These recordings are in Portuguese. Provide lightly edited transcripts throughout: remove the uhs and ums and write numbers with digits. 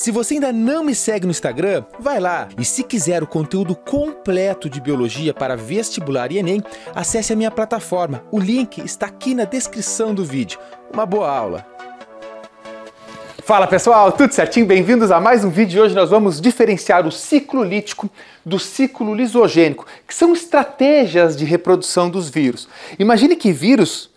Se você ainda não me segue no Instagram, vai lá. E se quiser o conteúdo completo de biologia para vestibular e Enem, acesse a minha plataforma. O link está aqui na descrição do vídeo. Uma boa aula! Fala pessoal, tudo certinho? Bem-vindos a mais um vídeo. Hoje nós vamos diferenciar o ciclo lítico do ciclo lisogênico, que são estratégias de reprodução dos vírus. Imagine que vírus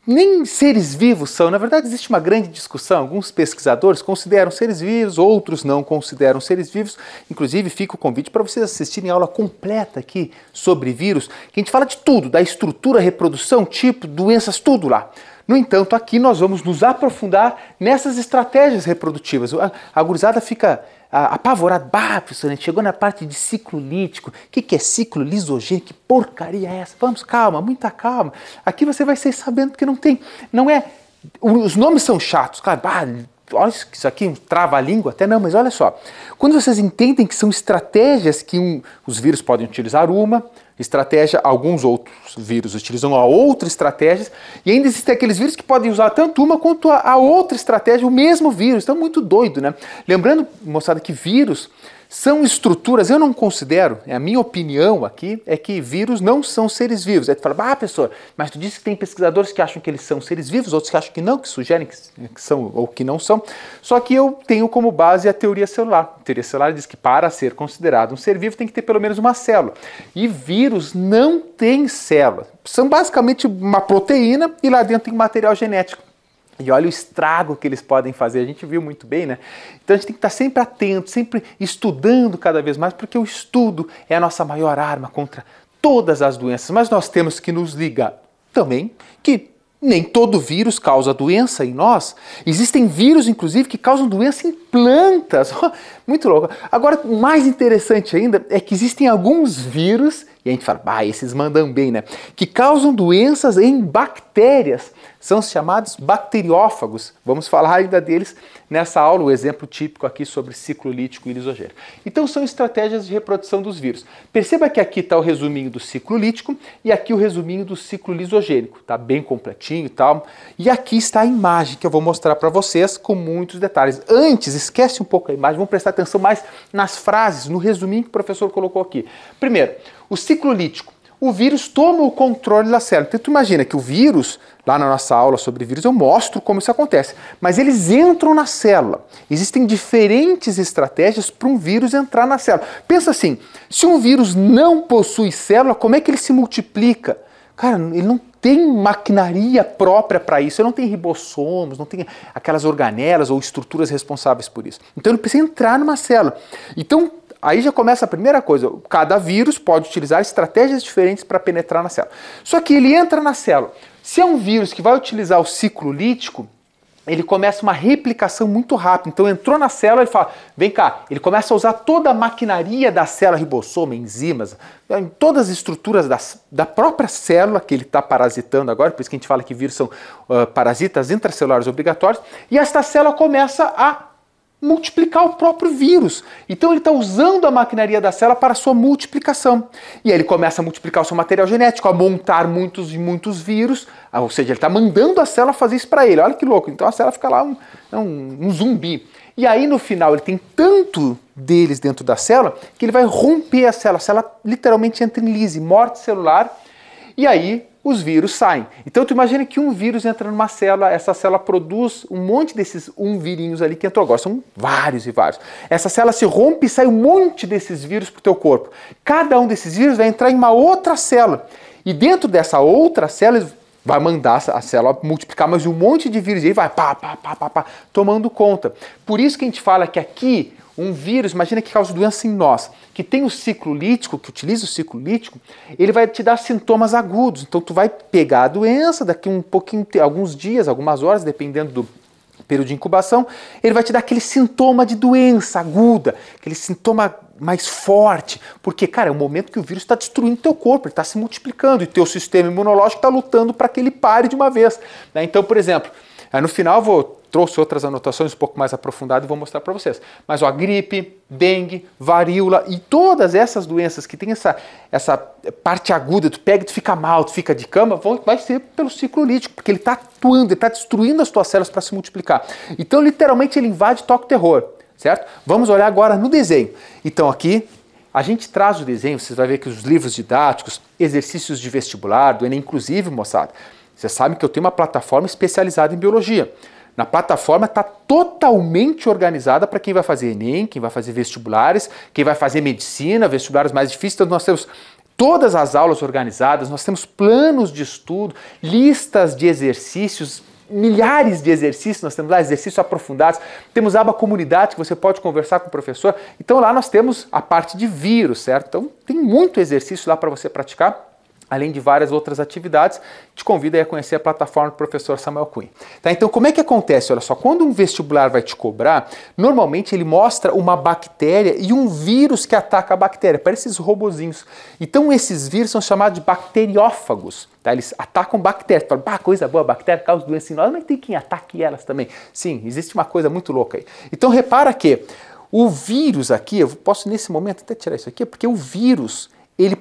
nem seres vivos são. Na verdade, existe uma grande discussão. Alguns pesquisadores consideram seres vivos, outros não consideram seres vivos. Inclusive, fica o convite para vocês assistirem a aula completa aqui sobre vírus, que a gente fala de tudo, da estrutura, reprodução, tipo, doenças, tudo lá. No entanto, aqui nós vamos nos aprofundar nessas estratégias reprodutivas. A gurizada fica apavorada. Bah, professor, a gente chegou na parte de ciclo lítico. O que é ciclo lisogênico? Que porcaria é essa? Vamos, calma, muita calma. Aqui você vai ser sabendo que não é... Os nomes são chatos, claro. Bah, olha isso aqui, trava a língua, até não, mas olha só. Quando vocês entendem que são estratégias que os vírus podem utilizar uma estratégia, alguns outros vírus utilizam a outra estratégia, e ainda existem aqueles vírus que podem usar tanto uma quanto a outra estratégia, o mesmo vírus. Então é muito doido, né? Lembrando, moçada, que vírus são estruturas, eu não considero, a minha opinião aqui é que vírus não são seres vivos. Aí tu fala, professor, mas tu disse que tem pesquisadores que acham que eles são seres vivos, outros que acham que não, que sugerem que são ou que não são. Só que eu tenho como base a teoria celular. A teoria celular diz que para ser considerado um ser vivo tem que ter pelo menos uma célula. E vírus não tem célula. São basicamente uma proteína e lá dentro tem material genético. E olha o estrago que eles podem fazer, a gente viu muito bem, né? Então a gente tem que estar sempre atento, sempre estudando cada vez mais, porque o estudo é a nossa maior arma contra todas as doenças. Mas nós temos que nos ligar também que nem todo vírus causa doença em nós. Existem vírus, inclusive, que causam doença em plantas. Muito louco. Agora, o mais interessante ainda é que existem alguns vírus, e a gente fala, esses mandam bem, né? Que causam doenças em bactérias. São os chamados bacteriófagos. Vamos falar ainda deles nessa aula, o exemplo típico aqui sobre ciclo lítico e lisogênico. Então são estratégias de reprodução dos vírus. Perceba que aqui está o resuminho do ciclo lítico e aqui o resuminho do ciclo lisogênico. Está bem completinho e tal. E aqui está a imagem que eu vou mostrar para vocês com muitos detalhes. Antes, esquece um pouco a imagem, vamos prestar atenção mais nas frases, no resuminho que o professor colocou aqui. Primeiro, o ciclo lítico. O vírus toma o controle da célula. Então tu imagina que o vírus, lá na nossa aula sobre vírus, eu mostro como isso acontece. Mas eles entram na célula. Existem diferentes estratégias para um vírus entrar na célula. Pensa assim, se um vírus não possui célula, como é que ele se multiplica? Cara, ele não tem maquinaria própria para isso, ele não tem ribossomos, não tem aquelas organelas ou estruturas responsáveis por isso. Então ele precisa entrar numa célula. Então, aí já começa a primeira coisa, cada vírus pode utilizar estratégias diferentes para penetrar na célula. Só que ele entra na célula. Se é um vírus que vai utilizar o ciclo lítico, ele começa uma replicação muito rápida. Então entrou na célula e fala, vem cá, ele começa a usar toda a maquinaria da célula, ribossoma, enzimas, todas as estruturas da própria célula que ele está parasitando agora, por isso que a gente fala que vírus são parasitas intracelulares obrigatórios, e esta célula começa a multiplicar o próprio vírus. Então ele está usando a maquinaria da célula para a sua multiplicação. E aí ele começa a multiplicar o seu material genético, a montar muitos e muitos vírus, ou seja, ele está mandando a célula fazer isso para ele. Olha que louco. Então a célula fica lá um zumbi. E aí no final ele tem tanto deles dentro da célula que ele vai romper a célula literalmente entra em lise, morte celular, e aí os vírus saem. Então tu imagina que um vírus entra numa célula, essa célula produz um monte desses virinhos ali que entrou agora, são vários e vários. Essa célula se rompe e sai um monte desses vírus pro teu corpo. Cada um desses vírus vai entrar em uma outra célula. E dentro dessa outra célula vai mandar a célula multiplicar mais um monte de vírus e aí vai tomando conta. Por isso que a gente fala que aqui um vírus, imagina que causa doença em nós, que tem o ciclo lítico, que utiliza o ciclo lítico, ele vai te dar sintomas agudos. Então tu vai pegar a doença, daqui um pouquinho, alguns dias, algumas horas, dependendo do período de incubação, ele vai te dar aquele sintoma de doença aguda, aquele sintoma mais forte, porque, cara, é um momento que o vírus está destruindo teu corpo, ele está se multiplicando e teu sistema imunológico está lutando para que ele pare de uma vez. Então, por exemplo, no final trouxe outras anotações um pouco mais aprofundadas e vou mostrar para vocês. Mas ó, gripe, dengue, varíola e todas essas doenças que tem essa parte aguda, tu pega e tu fica mal, tu fica de cama, vai ser pelo ciclo lítico, porque ele está atuando, ele está destruindo as tuas células para se multiplicar. Então, literalmente, ele invade, toca o terror. certo? Vamos olhar agora no desenho. Então aqui a gente traz o desenho, vocês vão ver que os livros didáticos, exercícios de vestibular, do Enem, inclusive, moçada, vocês sabem que eu tenho uma plataforma especializada em biologia. Na plataforma está totalmente organizada para quem vai fazer Enem, quem vai fazer vestibulares, quem vai fazer medicina, vestibulares mais difíceis. Então nós temos todas as aulas organizadas, nós temos planos de estudo, listas de exercícios, milhares de exercícios, nós temos lá exercícios aprofundados, temos a aba comunidade que você pode conversar com o professor. Então lá nós temos a parte de vírus, certo? Então tem muito exercício lá para você praticar, além de várias outras atividades. Te convido a conhecer a plataforma do professor Samuel Cunha. Tá? Então como é que acontece? Olha só, quando um vestibular vai te cobrar, normalmente ele mostra uma bactéria e um vírus que ataca a bactéria, parece esses robozinhos. Então esses vírus são chamados de bacteriófagos. Tá? Eles atacam bactérias. Fala, coisa boa, bactéria causa doença em nós, mas tem quem ataque elas também. Sim, existe uma coisa muito louca aí. Então repara que o vírus aqui, eu posso nesse momento até tirar isso aqui, porque o vírus,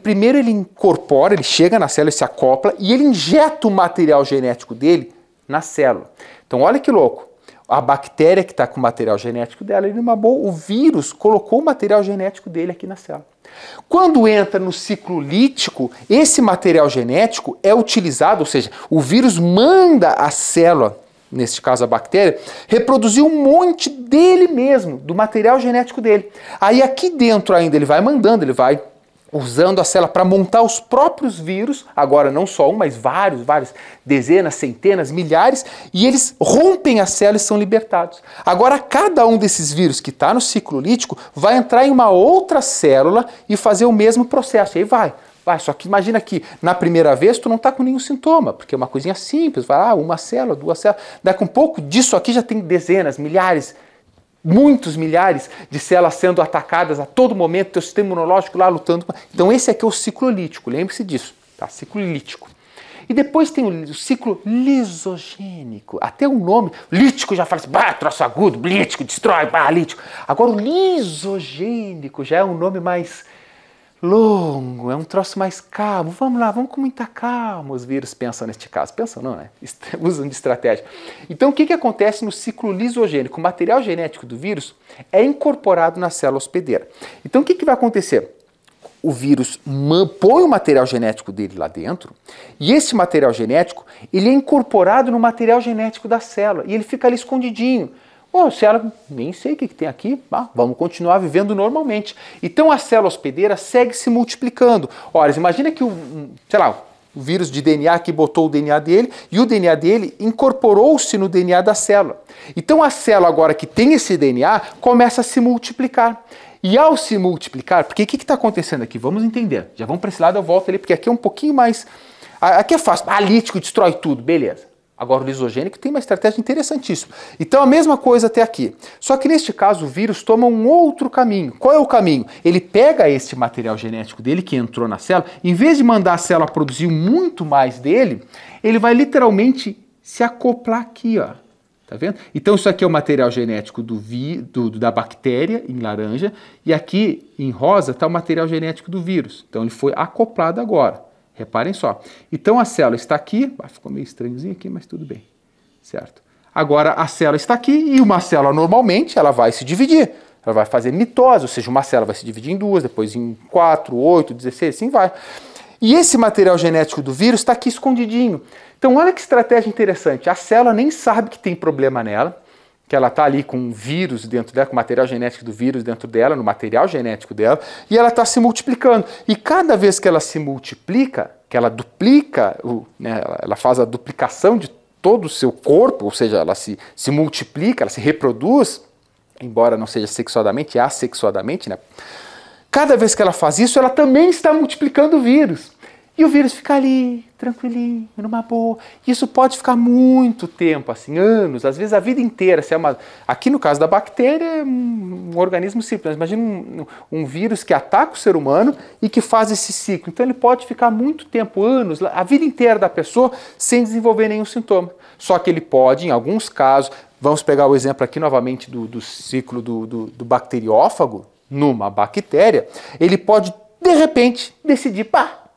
primeiro ele incorpora, ele chega na célula, ele se acopla e ele injeta o material genético dele na célula. Então olha que louco, a bactéria que está com o material genético dela, ele mamou, o vírus colocou o material genético dele aqui na célula. Quando entra no ciclo lítico, esse material genético é utilizado, ou seja, o vírus manda a célula, neste caso a bactéria, reproduzir um monte dele mesmo, do material genético dele. Aí aqui dentro ainda ele vai mandando, ele vai usando a célula para montar os próprios vírus, agora não só um, mas vários, dezenas, centenas, milhares, e eles rompem a célula e são libertados. Agora cada um desses vírus que está no ciclo lítico vai entrar em uma outra célula e fazer o mesmo processo, e aí vai. Só que imagina que na primeira vez tu não está com nenhum sintoma, porque é uma coisinha simples, vai lá, uma célula, duas células, daqui a um pouco disso aqui já tem dezenas, milhares, muitos milhares de células sendo atacadas a todo momento, teu sistema imunológico lá lutando. Então esse aqui é o ciclo lítico, lembre-se disso, tá? Ciclo lítico. E depois tem o ciclo lisogênico, até o nome, lítico já fala assim, troço agudo, lítico, destrói, lítico. Agora o lisogênico já é um nome mais longo, é um troço mais calmo. Vamos lá, vamos com muita calma. Os vírus pensam neste caso. Pensam não, né? Usam de estratégia. Então o que acontece no ciclo lisogênico? O material genético do vírus é incorporado na célula hospedeira. Então o que vai acontecer? O vírus põe o material genético dele lá dentro e esse material genético ele é incorporado no material genético da célula e ele fica ali escondidinho. Célula, nem sei o que tem aqui, vamos continuar vivendo normalmente. Então a célula hospedeira segue se multiplicando. Olha, imagina que o vírus de DNA que botou o DNA dele e o DNA dele incorporou-se no DNA da célula. Então a célula agora que tem esse DNA começa a se multiplicar. E ao se multiplicar, porque o que está acontecendo aqui? Vamos entender. Já vamos para esse lado, eu volto ali, porque aqui é um pouquinho mais... Aqui é fácil, lítico destrói tudo, beleza. Agora o lisogênico tem uma estratégia interessantíssima. Então a mesma coisa até aqui. Só que neste caso o vírus toma um outro caminho. Qual é o caminho? Ele pega este material genético dele que entrou na célula, em vez de mandar a célula produzir muito mais dele, ele vai literalmente se acoplar aqui, ó. Tá vendo? Então isso aqui é o material genético da bactéria, em laranja, e aqui em rosa está o material genético do vírus. Então ele foi acoplado agora. Reparem só. Então a célula está aqui, ficou meio estranhozinho aqui, mas tudo bem, certo? Agora a célula está aqui e uma célula normalmente ela vai se dividir, ela vai fazer mitose, ou seja, uma célula vai se dividir em duas, depois em 4, 8, 16, assim vai. E esse material genético do vírus está aqui escondidinho. Então olha que estratégia interessante, a célula nem sabe que tem problema nela, que ela está ali com um vírus dentro dela, com o material genético do vírus dentro dela, no material genético dela, e ela está se multiplicando. E cada vez que ela se multiplica, que ela duplica, ela faz a duplicação de todo o seu corpo, ou seja, ela se multiplica, ela se reproduz, embora não seja sexuadamente, assexuadamente, né? Cada vez que ela faz isso, ela também está multiplicando o vírus. E o vírus fica ali, tranquilinho, numa boa. Isso pode ficar muito tempo, assim, anos, às vezes a vida inteira. Aqui no caso da bactéria, é um organismo simples. Imagina um vírus que ataca o ser humano e que faz esse ciclo. Então ele pode ficar muito tempo, anos, a vida inteira da pessoa, sem desenvolver nenhum sintoma. Só que ele pode, em alguns casos, vamos pegar o exemplo aqui novamente do ciclo do bacteriófago, numa bactéria, ele pode, de repente, decidir,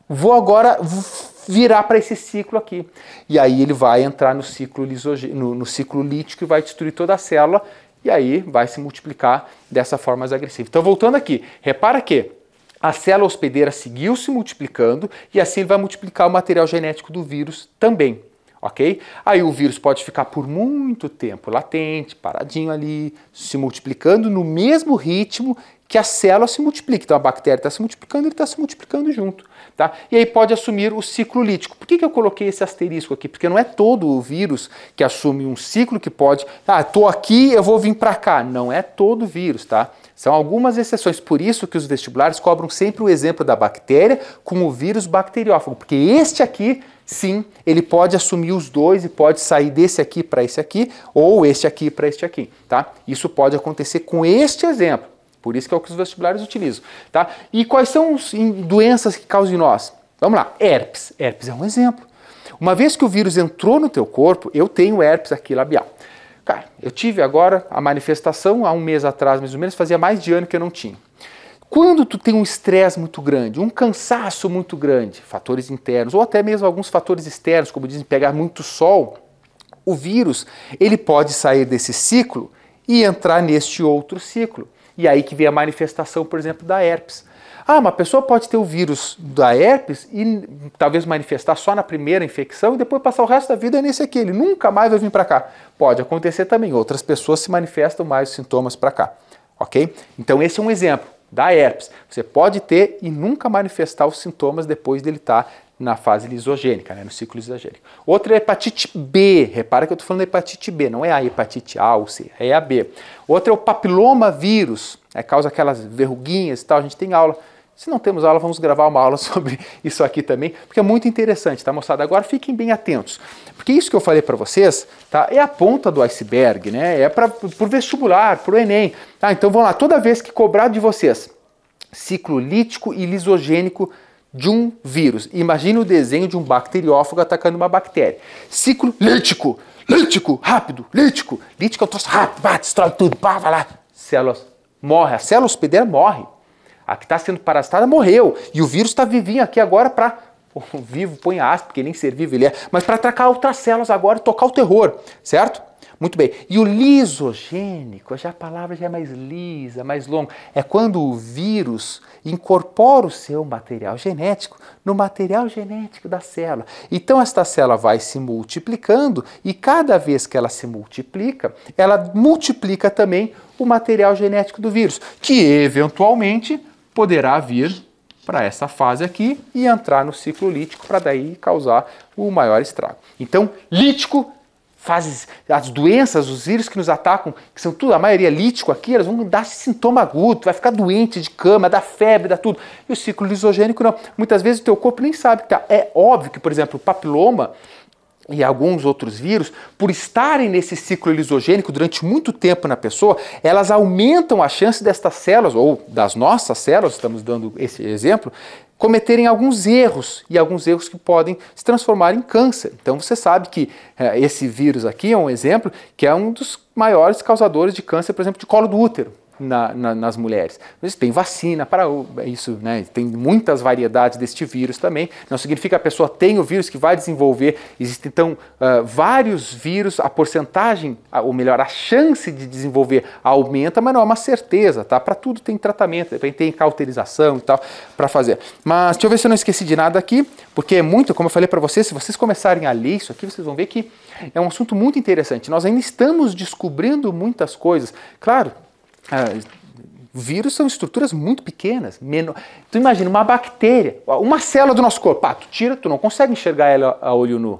vou agora virar para esse ciclo aqui. E aí ele vai entrar no ciclo lítico e vai destruir toda a célula e aí vai se multiplicar dessa forma mais agressiva. Então, voltando aqui, repara que a célula hospedeira seguiu se multiplicando e assim ele vai multiplicar o material genético do vírus também, ok? Aí o vírus pode ficar por muito tempo latente, paradinho ali, se multiplicando no mesmo ritmo que a célula se multiplica. Então a bactéria está se multiplicando, ele está se multiplicando junto, tá? E aí pode assumir o ciclo lítico. Por que eu coloquei esse asterisco aqui? Porque não é todo o vírus que assume um ciclo que pode... estou aqui, eu vou vir para cá. Não é todo vírus, tá? São algumas exceções, por isso que os vestibulares cobram sempre o exemplo da bactéria com o vírus bacteriófago, porque este aqui, sim, ele pode assumir os dois e pode sair desse aqui para esse aqui, ou este aqui para este aqui, tá? Isso pode acontecer com este exemplo, por isso que é o que os vestibulares utilizam, tá? E quais são as doenças que causam em nós? Vamos lá, herpes. Herpes é um exemplo. Uma vez que o vírus entrou no teu corpo, eu tenho herpes aqui labial. Cara, eu tive agora a manifestação há um mês atrás, mais ou menos, fazia mais de ano que eu não tinha. Quando tu tem um estresse muito grande, um cansaço muito grande, fatores internos, ou até mesmo alguns fatores externos, como dizem, pegar muito sol, o vírus, ele pode sair desse ciclo e entrar neste outro ciclo. E aí que vem a manifestação, por exemplo, da herpes. Uma pessoa pode ter o vírus da herpes e talvez manifestar só na primeira infecção e depois passar o resto da vida nesse aqui. Ele nunca mais vai vir para cá. Pode acontecer também. Outras pessoas se manifestam mais os sintomas para cá. Ok? Então esse é um exemplo da herpes. Você pode ter e nunca manifestar os sintomas depois dele estar na fase lisogênica, né, no ciclo lisogênico. Outra é a hepatite B. Repara que eu estou falando da hepatite B, não é a hepatite A ou C, é a B. Outra é o papiloma vírus, causa aquelas verruguinhas e tal. A gente tem aula. Se não temos aula, vamos gravar uma aula sobre isso aqui também, porque é muito interessante, tá, moçada? Agora fiquem bem atentos, porque isso que eu falei para vocês, tá, é a ponta do iceberg, né? É para o vestibular, para o Enem. Tá? Então vamos lá, toda vez que cobrar de vocês ciclo lítico e lisogênico de um vírus, imagine o desenho de um bacteriófago atacando uma bactéria. Ciclo lítico, lítico, rápido, lítico. Lítico é um troço rápido, destrói tudo, vai lá. Células morrem, a célula hospedeira morre. A que está sendo parasitada morreu. E o vírus está vivinho aqui agora para... Vivo, põe aspas, porque nem ser vivo ele é. Mas para atacar outras células agora e tocar o terror. Certo? Muito bem. E o lisogênico, a palavra já é mais lisa, mais longa. É quando o vírus incorpora o seu material genético no material genético da célula. Então esta célula vai se multiplicando e cada vez que ela se multiplica, ela multiplica também o material genético do vírus, que eventualmente poderá vir para essa fase aqui e entrar no ciclo lítico para daí causar o maior estrago. Então, lítico, as doenças, os vírus que nos atacam, que são tudo, a maioria lítico aqui, elas vão dar sintoma agudo, vai ficar doente de cama, dá febre, dá tudo. E o ciclo lisogênico não. Muitas vezes o teu corpo nem sabe que tá. É óbvio que, por exemplo, o papiloma e alguns outros vírus, por estarem nesse ciclo lisogênico durante muito tempo na pessoa, elas aumentam a chance destas células, ou das nossas células, estamos dando esse exemplo, cometerem alguns erros, e alguns erros que podem se transformar em câncer. Então você sabe que esse vírus aqui é um exemplo que é um dos maiores causadores de câncer, por exemplo, de colo do útero. Nas mulheres. Mas tem vacina para isso, né? Tem muitas variedades deste vírus também. Não significa que a pessoa tem o vírus que vai desenvolver. Existem, então, vários vírus, a porcentagem, ou melhor, a chance de desenvolver aumenta, mas não é uma certeza, tá? Para tudo tem tratamento, tem cauterização e tal para fazer. Mas deixa eu ver se eu não esqueci de nada aqui, porque é muito, como eu falei para vocês, se vocês começarem a ler isso aqui, vocês vão ver que é um assunto muito interessante. Nós ainda estamos descobrindo muitas coisas. Claro, vírus são estruturas muito pequenas. Tu imagina uma bactéria, uma célula do nosso corpo. Tu tira, tu não consegue enxergar ela a olho nu.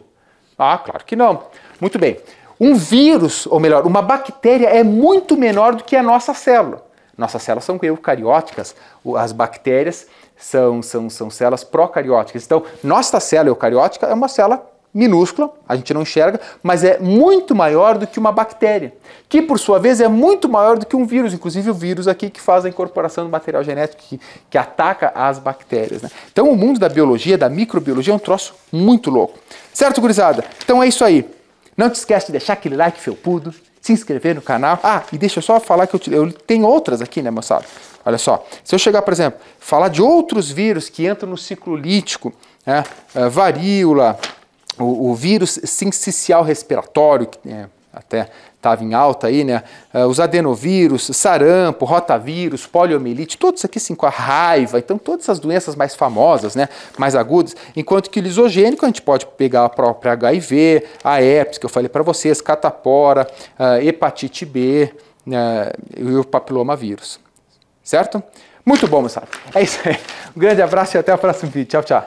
Claro que não. Muito bem. Um vírus, ou melhor, uma bactéria é muito menor do que a nossa célula. Nossas células são eucarióticas, as bactérias são células procarióticas. Então, nossa célula eucariótica é uma célula minúscula, a gente não enxerga, mas é muito maior do que uma bactéria, que por sua vez é muito maior do que um vírus, inclusive o vírus aqui que faz a incorporação do material genético que ataca as bactérias, né? Então o mundo da biologia, da microbiologia é um troço muito louco. Certo, gurizada? Então é isso aí. Não te esquece de deixar aquele like felpudo, se inscrever no canal. E deixa eu só falar que eu tenho outras aqui, né, moçada? Olha só, se eu chegar, por exemplo, falar de outros vírus que entram no ciclo lítico, né, varíola, o vírus sincicial respiratório, até estava em alta aí, né? Os adenovírus, sarampo, rotavírus, poliomielite, todos aqui sim, com a raiva, então todas essas doenças mais famosas, né? Mais agudas, enquanto que o lisogênico a gente pode pegar a própria HIV, a herpes, que eu falei para vocês, catapora, hepatite B e o papilomavírus, certo? Muito bom, moçada. É isso aí. Um grande abraço e até o próximo vídeo. Tchau, tchau.